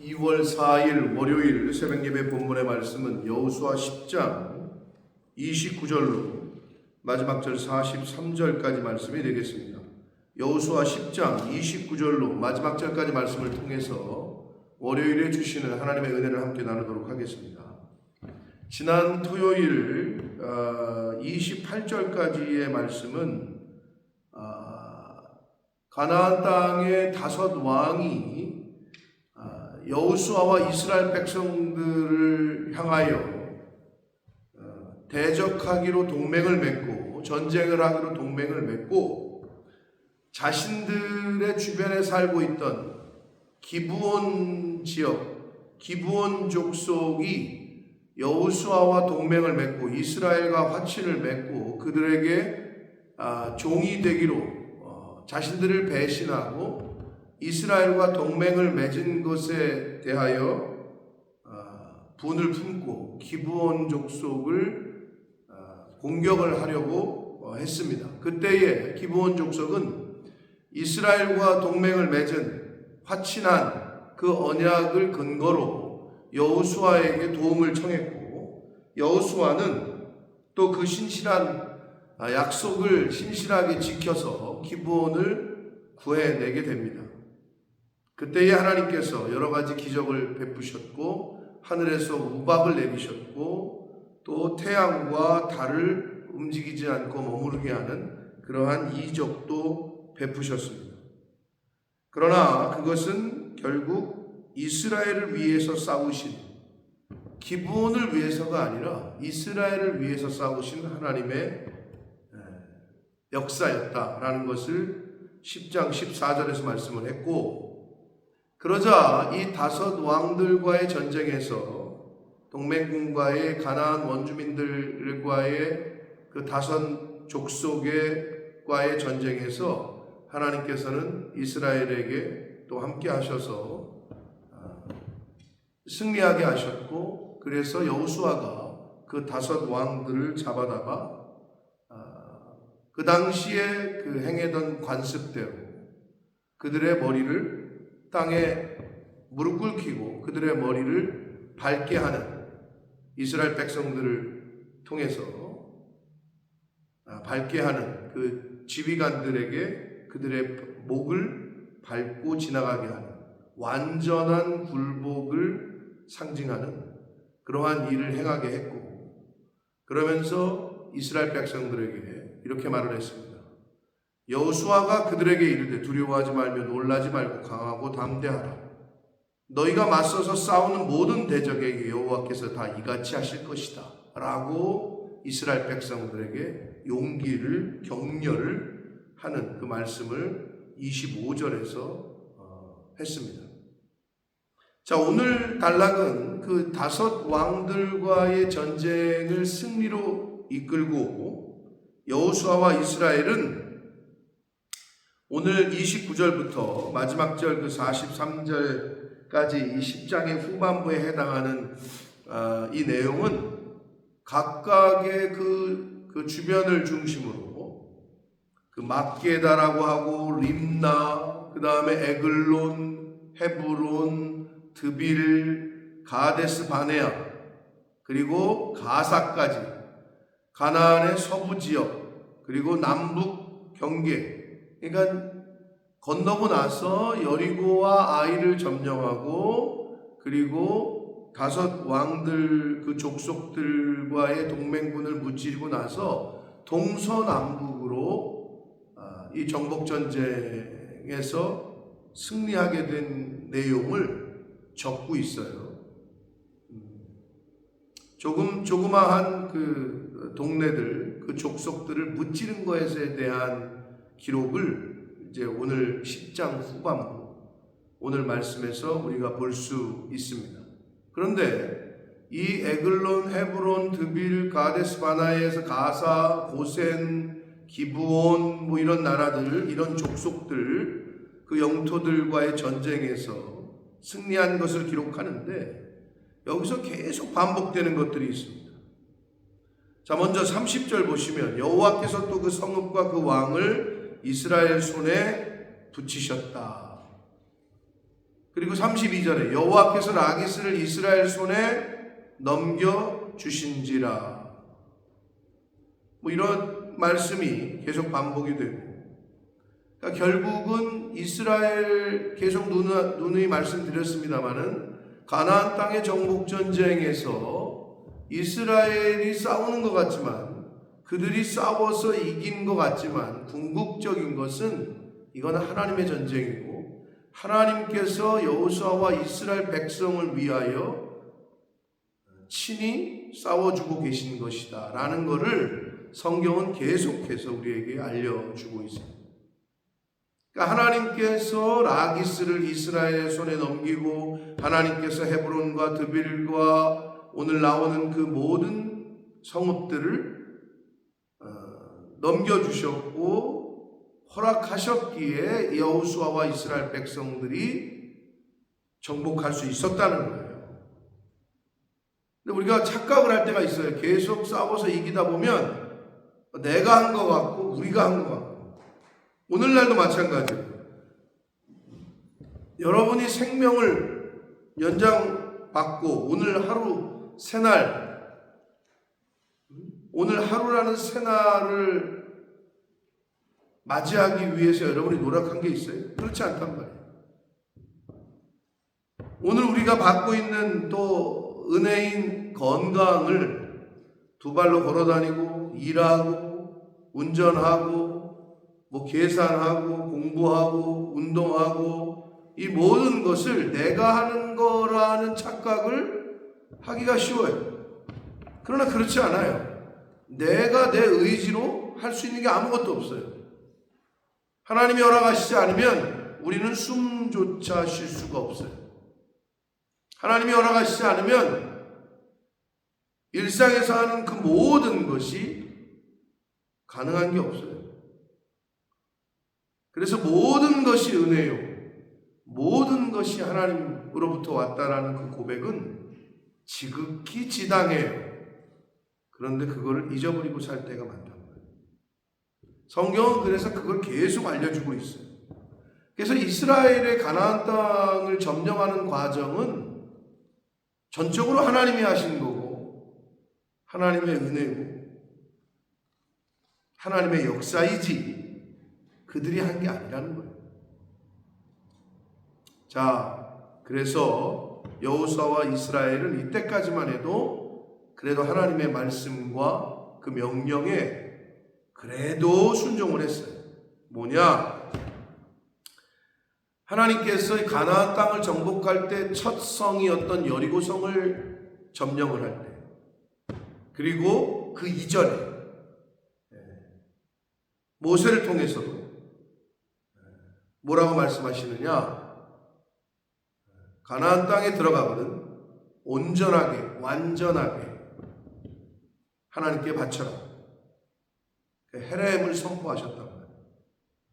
2월 4일 월요일 새벽예배 본문의 말씀은 여호수아 10장 29절로 마지막 절 43절까지 말씀이 되겠습니다. 여호수아 10장 29절로 마지막 절까지 말씀을 통해서 월요일에 주시는 하나님의 은혜를 함께 나누도록 하겠습니다. 지난 토요일 28절까지의 말씀은 가나안 땅의 5 왕이 여호수아와 이스라엘 백성들을 향하여 대적하기로 동맹을 맺고 전쟁을 하기로 동맹을 맺고 자신들의 주변에 살고 있던 기브온 지역, 기브온 족속이 여호수아와 동맹을 맺고 이스라엘과 화친을 맺고 그들에게 종이 되기로 자신들을 배신하고 이스라엘과 동맹을 맺은 것에 대하여 분을 품고 기브온 족속을 공격을 하려고 했습니다. 그때에 기브온 족속은 이스라엘과 동맹을 맺은 화친한 그 언약을 근거로 여호수아에게 도움을 청했고 여호수아는 또 그 신실한 약속을 신실하게 지켜서 기브온을 구해내게 됩니다. 그때에 하나님께서 여러 가지 기적을 베푸셨고 하늘에서 우박을 내리셨고 또 태양과 달을 움직이지 않고 머무르게 하는 그러한 이적도 베푸셨습니다. 그러나 그것은 결국 이스라엘을 위해서 싸우신 기브온을 위해서가 아니라 이스라엘을 위해서 싸우신 하나님의 역사였다라는 것을 10장 14절에서 말씀을 했고 그러자 이 5 왕들과의 전쟁에서 동맹군과의 가나안 원주민들과의 그 5 족속과의 전쟁에서 하나님께서는 이스라엘에게 또 함께 하셔서 승리하게 하셨고 그래서 여호수아가 그 5 왕들을 잡아다가 그 당시에 그 행하던 관습대로 그들의 머리를 땅에 무릎 꿇히고 그들의 머리를 밟게 하는 이스라엘 백성들을 통해서 밟게 하는 그 지휘관들에게 그들의 목을 밟고 지나가게 하는 완전한 굴복을 상징하는 그러한 일을 행하게 했고 그러면서 이스라엘 백성들에게 이렇게 말을 했습니다. 여호수아가 그들에게 이르되 두려워하지 말며 놀라지 말고 강하고 담대하라. 너희가 맞서서 싸우는 모든 대적에게 여호와께서 다 이같이 하실 것이다 라고 이스라엘 백성들에게 용기를 격려를 하는 그 말씀을 25절에서 했습니다. 자, 오늘 단락은 그 5 왕들과의 전쟁을 승리로 이끌고 여호수아와 이스라엘은 오늘 29절부터 마지막 절 그 43절까지 이 10장의 후반부에 해당하는 이 내용은 각각의 그 주변을 중심으로 그 막게다라고 하고 림나 그 다음에 에글론, 헤브론, 드빌, 가데스 바네아 그리고 가사까지 가나안의 서부 지역 그리고 남북 경계 그러니까 건너고 나서 여리고와 아이를 점령하고 그리고 5 왕들 그 족속들과의 동맹군을 무찌르고 나서 동서남북으로 이 정복전쟁에서 승리하게 된 내용을 적고 있어요. 조그마한 그 동네들 그 족속들을 무찌른 것에 대한 기록을 이제 오늘 10장 후반부 오늘 말씀에서 우리가 볼 수 있습니다. 그런데 이 에글론, 헤브론, 드빌, 가데스 바나에서 가사, 고센, 기브온 뭐 이런 나라들 이런 족속들 그 영토들과의 전쟁에서 승리한 것을 기록하는데 여기서 계속 반복되는 것들이 있습니다. 자, 먼저 30절 보시면 여호와께서 또 그 성읍과 그 왕을 이스라엘 손에 붙이셨다. 그리고 32절에 여호와께서 라기스를 이스라엘 손에 넘겨 주신지라. 뭐 이런 말씀이 계속 반복이 되고, 그러니까 결국은 이스라엘, 계속 누누이 말씀드렸습니다마는 가나안 땅의 정복 전쟁에서 이스라엘이 싸우는 것 같지만, 그들이 싸워서 이긴 것 같지만, 궁극적인 것은 이건 하나님의 전쟁이고, 하나님께서 여호수아와 이스라엘 백성을 위하여 친히 싸워주고 계신 것이다 라는 것을 성경은 계속해서 우리에게 알려주고 있습니다. 그러니까 하나님께서 라기스를 이스라엘의 손에 넘기고, 하나님께서 헤브론과 드빌과 오늘 나오는 그 모든 성읍들을 넘겨주셨고 허락하셨기에 여호수아와 이스라엘 백성들이 정복할 수 있었다는 거예요. 근데 우리가 착각을 할 때가 있어요. 계속 싸워서 이기다 보면 내가 한 것 같고 우리가 한 것 같고, 오늘날도 마찬가지예요. 여러분이 생명을 연장받고 오늘 하루 새날, 오늘 하루라는 새날을 맞이하기 위해서 여러분이 노력한 게 있어요? 그렇지 않단 말이에요. 오늘 우리가 받고 있는 또 은혜인 건강을 두 발로 걸어다니고 일하고 운전하고 뭐 계산하고 공부하고 운동하고, 이 모든 것을 내가 하는 거라는 착각을 하기가 쉬워요. 그러나 그렇지 않아요. 내가 내 의지로 할 수 있는 게 아무것도 없어요. 하나님이 허락하시지 않으면 우리는 숨조차 쉴 수가 없어요. 하나님이 허락하시지 않으면 일상에서 하는 그 모든 것이 가능한 게 없어요. 그래서 모든 것이 은혜요, 모든 것이 하나님으로부터 왔다라는 그 고백은 지극히 지당해요. 그런데 그거를 잊어버리고 살 때가 많단 말이에요. 성경은 그래서 그걸 계속 알려주고 있어요. 그래서 이스라엘의 가나안 땅을 점령하는 과정은 전적으로 하나님이 하신 거고, 하나님의 은혜고, 하나님의 역사이지 그들이 한 게 아니라는 거예요. 자, 그래서 여호수아와 이스라엘은 이때까지만 해도 그래도 하나님의 말씀과 그 명령에 그래도 순종을 했어요. 뭐냐? 하나님께서 가나안 땅을 정복할 때 첫 성이었던 여리고성을 점령을 할 때, 그리고 그 이전에 모세를 통해서도 뭐라고 말씀하시느냐? 가나안 땅에 들어가거든 온전하게, 완전하게 하나님께 바쳐라. 헤렘을 선포하셨단 말이에요.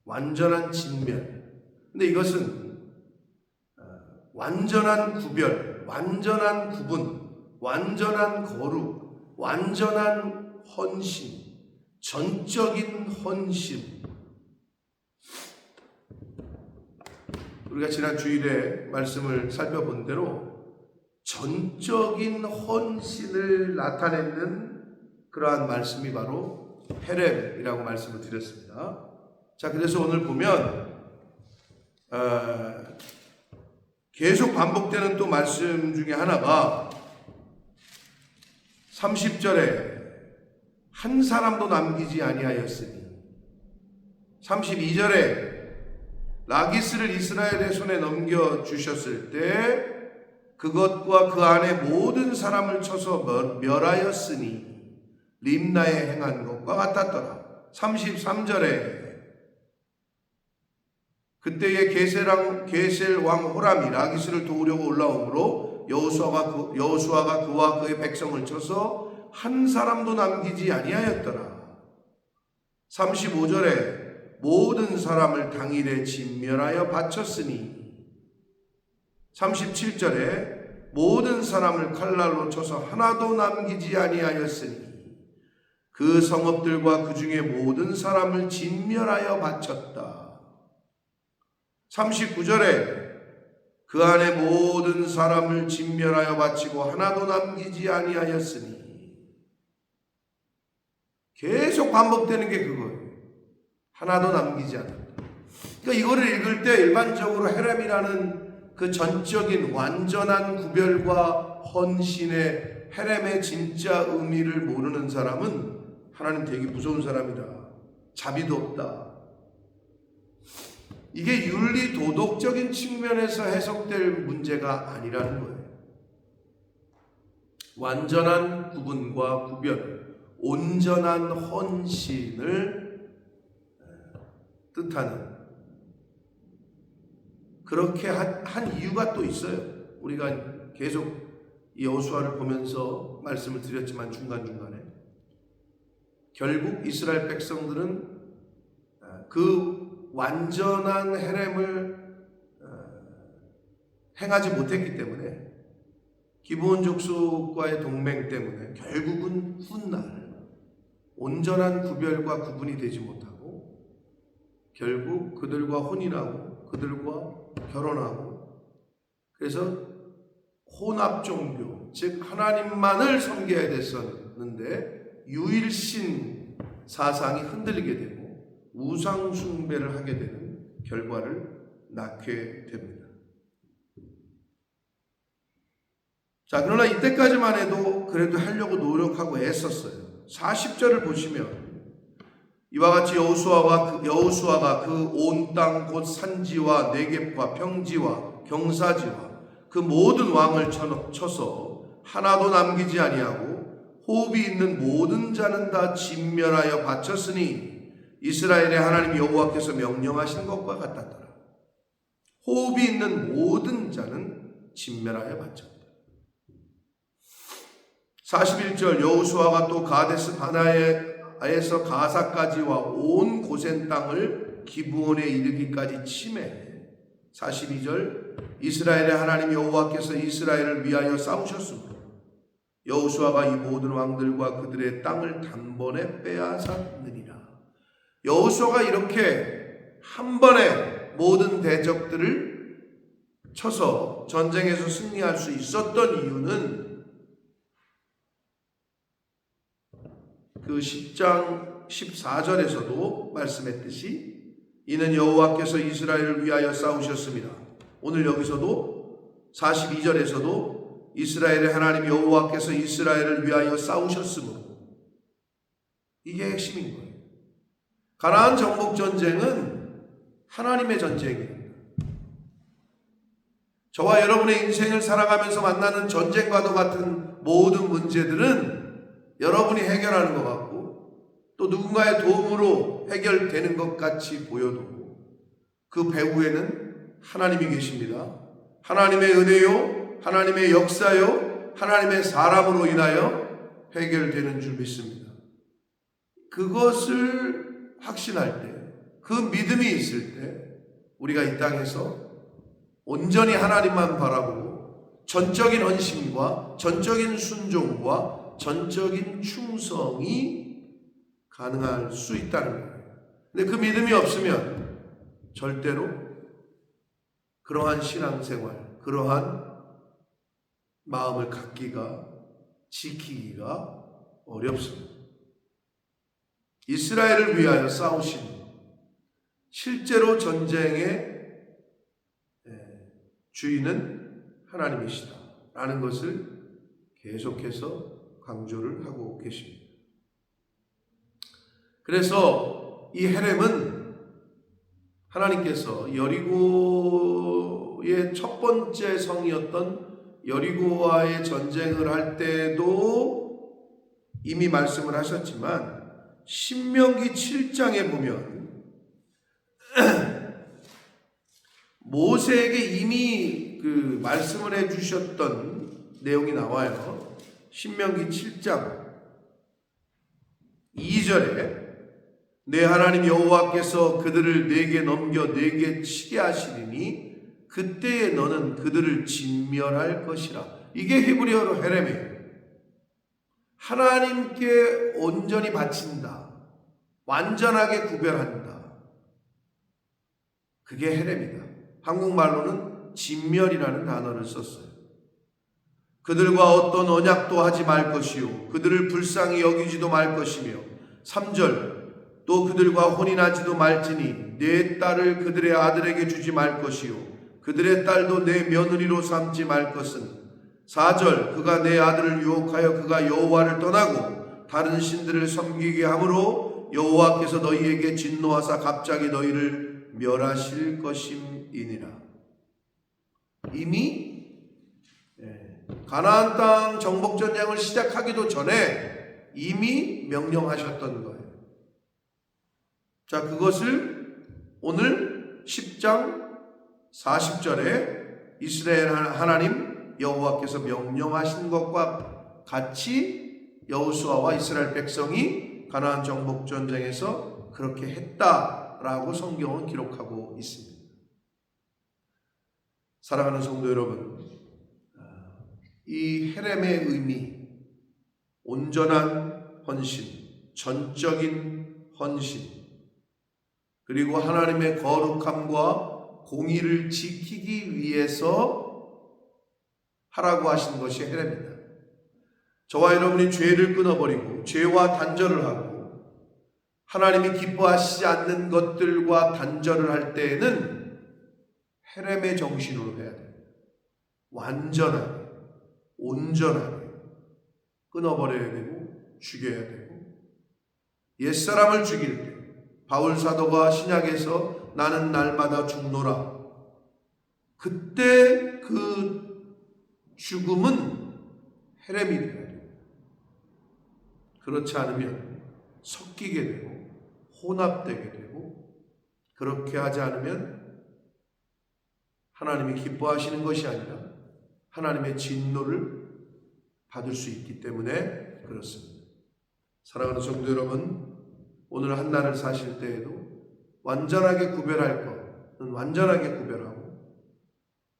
완전한 진멸. 근데 이것은 완전한 구별, 완전한 구분, 완전한 거룩, 완전한 헌신, 전적인 헌신. 우리가 지난 주일에 말씀을 살펴본 대로 전적인 헌신을 나타내는 그러한 말씀이 바로 헤렘이라고 말씀을 드렸습니다. 자, 그래서 오늘 보면 계속 반복되는 또 말씀 중에 하나가 30절에 한 사람도 남기지 아니하였으니, 32절에 라기스를 이스라엘의 손에 넘겨주셨을 때 그것과 그 안에 모든 사람을 쳐서 멸하였으니 림나에 행한 것과 같았더라. 33절에 그때의 게셀 왕 호람이 라기스를 도우려고 올라오므로 여호수아가 그와 그의 백성을 쳐서 한 사람도 남기지 아니하였더라. 35절에 모든 사람을 당일에 진멸하여 바쳤으니, 37절에 모든 사람을 칼날로 쳐서 하나도 남기지 아니하였으니 그 성읍들과 그 중에 모든 사람을 진멸하여 바쳤다. 39절에 그 안에 모든 사람을 진멸하여 바치고 하나도 남기지 아니하였으니. 계속 반복되는 게 그거예요. 하나도 남기지 않았다. 그러니까 이거를 읽을 때 일반적으로 헤렘이라는 그 전적인 완전한 구별과 헌신의 헤렘의 진짜 의미를 모르는 사람은 하나님 되게 무서운 사람이다. 자비도 없다. 이게 윤리 도덕적인 측면에서 해석될 문제가 아니라는 거예요. 완전한 구분과 구별, 온전한 헌신을 뜻하는, 그렇게 한 이유가 또 있어요. 우리가 계속 이 여호수아를 보면서 말씀을 드렸지만 중간중간에 결국 이스라엘 백성들은 그 완전한 헤렘을 행하지 못했기 때문에, 기브온 족속과의 동맹 때문에 결국은 훗날 온전한 구별과 구분이 되지 못하고 결국 그들과 혼인하고 그들과 결혼하고, 그래서 혼합 종교, 즉 하나님만을 섬겨야 됐었는데 유일신 사상이 흔들리게 되고 우상 숭배를 하게 되는 결과를 낳게 됩니다. 자, 그러나 이때까지만 해도 그래도 하려고 노력하고 애썼어요. 40절을 보시면 이와 같이 여호수아가 그 온 땅 곧 산지와 네겝과 평지와 경사지와 그 모든 왕을 쳐서 하나도 남기지 아니하고 호흡이 있는 모든 자는 다 진멸하여 바쳤으니 이스라엘의 하나님 여호와께서 명령하신 것과 같았더라. 호흡이 있는 모든 자는 진멸하여 바쳤다. 41절 여호수아가 또 가데스 바네아에서 가사까지와 온 고센 땅을 기브온에 이르기까지 치매. 42절 이스라엘의 하나님 여호와께서 이스라엘을 위하여 싸우셨으므로 여호수아가 이 모든 왕들과 그들의 땅을 단번에 빼앗았느니라. 여호수아가 이렇게 한 번에 모든 대적들을 쳐서 전쟁에서 승리할 수 있었던 이유는 그 10장 14절에서도 말씀했듯이 이는 여호와께서 이스라엘을 위하여 싸우셨습니다. 오늘 여기서도 42절에서도 이스라엘의 하나님 여호와께서 이스라엘을 위하여 싸우셨으므로, 이게 핵심인 거예요. 가나안 정복 전쟁은 하나님의 전쟁이에요. 저와 여러분의 인생을 살아가면서 만나는 전쟁과도 같은 모든 문제들은 여러분이 해결하는 것 같고 또 누군가의 도움으로 해결되는 것 같이 보여도 그 배후에는 하나님이 계십니다. 하나님의 은혜요, 하나님의 역사요, 하나님의 사람으로 인하여 해결되는 줄 믿습니다. 그것을 확신할 때, 그 믿음이 있을 때 우리가 이 땅에서 온전히 하나님만 바라보고 전적인 헌신과 전적인 순종과 전적인 충성이 가능할 수 있다는 거예요. 근데 그 믿음이 없으면 절대로 그러한 신앙생활, 그러한 마음을 갖기가, 지키기가 어렵습니다. 이스라엘을 위하여 싸우신, 실제로 전쟁의 주인은 하나님이시다 라는 것을 계속해서 강조를 하고 계십니다. 그래서 이 헤렘은 하나님께서 여리고의 첫 번째 성이었던 여리고와의 전쟁을 할 때도 이미 말씀을 하셨지만 신명기 7장에 보면 모세에게 이미 그 말씀을 해주셨던 내용이 나와요. 신명기 7장 2절에 내 하나님 여호와께서 그들을 내게 넘겨 내게 치게 하시리니 그때에 너는 그들을 진멸할 것이라. 이게 히브리어로 헤렘이에요. 하나님께 온전히 바친다, 완전하게 구별한다. 그게 헤렘이다. 한국말로는 진멸이라는 단어를 썼어요. 그들과 어떤 언약도 하지 말 것이요 그들을 불쌍히 여기지도 말 것이며 3절 또 그들과 혼인하지도 말지니 내 딸을 그들의 아들에게 주지 말 것이요 그들의 딸도 내 며느리로 삼지 말 것은 4절 그가 내 아들을 유혹하여 그가 여호와를 떠나고 다른 신들을 섬기게 하므로 여호와께서 너희에게 진노하사 갑자기 너희를 멸하실 것임이니라. 이미 가나안 땅 정복 전쟁을 시작하기도 전에 이미 명령하셨던 거예요. 자, 그것을 오늘 10장 40절에 이스라엘 하나님 여호와께서 명령하신 것과 같이 여호수아와 이스라엘 백성이 가나안 정복 전쟁에서 그렇게 했다라고 성경은 기록하고 있습니다. 사랑하는 성도 여러분, 이 헤렘의 의미, 온전한 헌신, 전적인 헌신, 그리고 하나님의 거룩함과 공의를 지키기 위해서 하라고 하신 것이 헤렘입니다. 저와 여러분이 죄를 끊어버리고 죄와 단절을 하고 하나님이 기뻐하시지 않는 것들과 단절을 할 때에는 헤렘의 정신으로 해야 돼요. 완전하게, 온전하게 끊어버려야 되고 죽여야 되고, 옛사람을 죽일 때 바울 사도가 신약에서 나는 날마다 죽노라, 그때 그 죽음은 헤렘이 돼야 돼요. 그렇지 않으면 섞이게 되고 혼합되게 되고, 그렇게 하지 않으면 하나님이 기뻐하시는 것이 아니라 하나님의 진노를 받을 수 있기 때문에 그렇습니다. 사랑하는 성도 여러분, 오늘 한 날을 사실 때에도 완전하게 구별할 것은 완전하게 구별하고,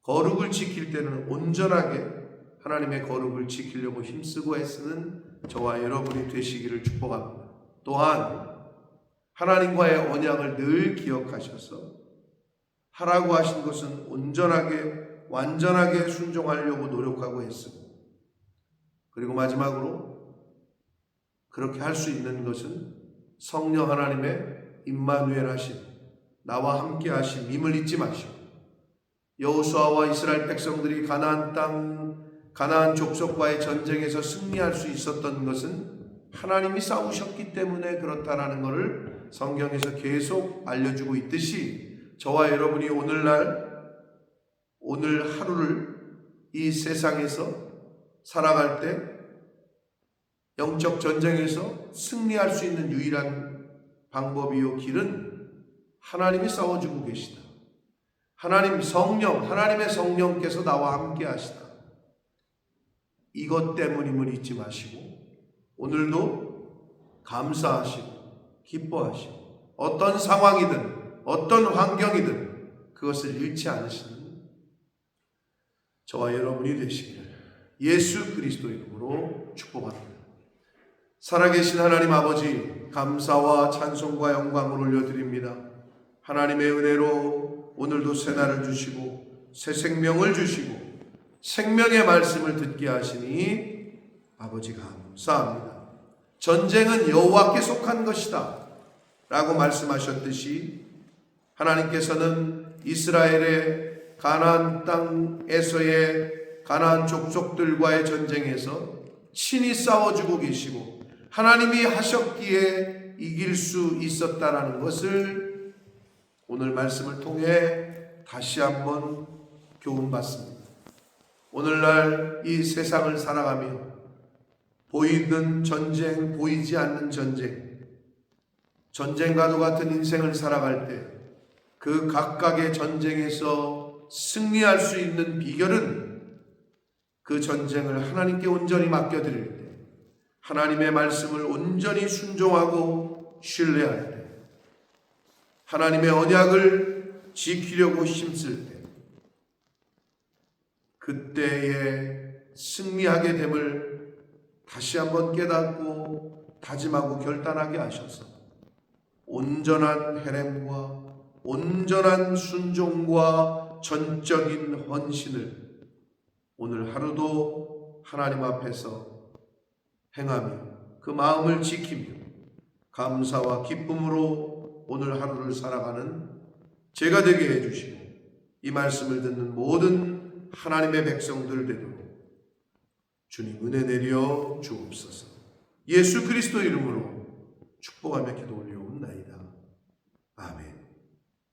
거룩을 지킬 때는 온전하게 하나님의 거룩을 지키려고 힘쓰고 애쓰는 저와 여러분이 되시기를 축복합니다. 또한 하나님과의 언약을 늘 기억하셔서 하라고 하신 것은 온전하게 완전하게 순종하려고 노력하고 애쓰고, 그리고 마지막으로 그렇게 할 수 있는 것은 성령 하나님의 임마누엘 하심, 나와 함께 하심임을 잊지 마시고, 여호수아와 이스라엘 백성들이 가나안 땅, 가나안 족속과의 전쟁에서 승리할 수 있었던 것은 하나님이 싸우셨기 때문에 그렇다라는 것을 성경에서 계속 알려주고 있듯이, 저와 여러분이 오늘 하루를 이 세상에서 살아갈 때 영적 전쟁에서 승리할 수 있는 유일한 방법이요 길은 하나님이 싸워주고 계시다. 하나님 성령, 하나님의 성령께서 나와 함께 하시다. 이것 때문임을 잊지 마시고, 오늘도 감사하시고 기뻐하시고 어떤 상황이든 어떤 환경이든 그것을 잃지 않으시는 저와 여러분이 되시기를 예수 그리스도 이름으로 축복합니다. 살아계신 하나님 아버지, 감사와 찬송과 영광을 올려드립니다. 하나님의 은혜로 오늘도 새 날을 주시고 새 생명을 주시고 생명의 말씀을 듣게 하시니 아버지 감사합니다. 전쟁은 여호와께 속한 것이다 라고 말씀하셨듯이, 하나님께서는 이스라엘의 가나안 땅에서의 가나안 족속들과의 전쟁에서 친히 싸워주고 계시고 하나님이 하셨기에 이길 수 있었다라는 것을 오늘 말씀을 통해 다시 한번 교훈받습니다. 오늘날 이 세상을 살아가며 보이는 전쟁, 보이지 않는 전쟁, 전쟁과도 같은 인생을 살아갈 때 그 각각의 전쟁에서 승리할 수 있는 비결은 그 전쟁을 하나님께 온전히 맡겨드릴 때, 하나님의 말씀을 온전히 순종하고 신뢰할 때, 하나님의 언약을 지키려고 힘쓸 때, 그때에 승리하게 됨을 다시 한번 깨닫고 다짐하고 결단하게 하셔서 온전한 헤렘과 온전한 순종과 전적인 헌신을 오늘 하루도 하나님 앞에서 행하며 그 마음을 지키며 감사와 기쁨으로 오늘 하루를 살아가는 제가 되게 해주시고 이 말씀을 듣는 모든 하나님의 백성들 되도록 주님 은혜 내려 주옵소서. 예수 그리스도 이름으로 축복하며 기도 올리옵나이다.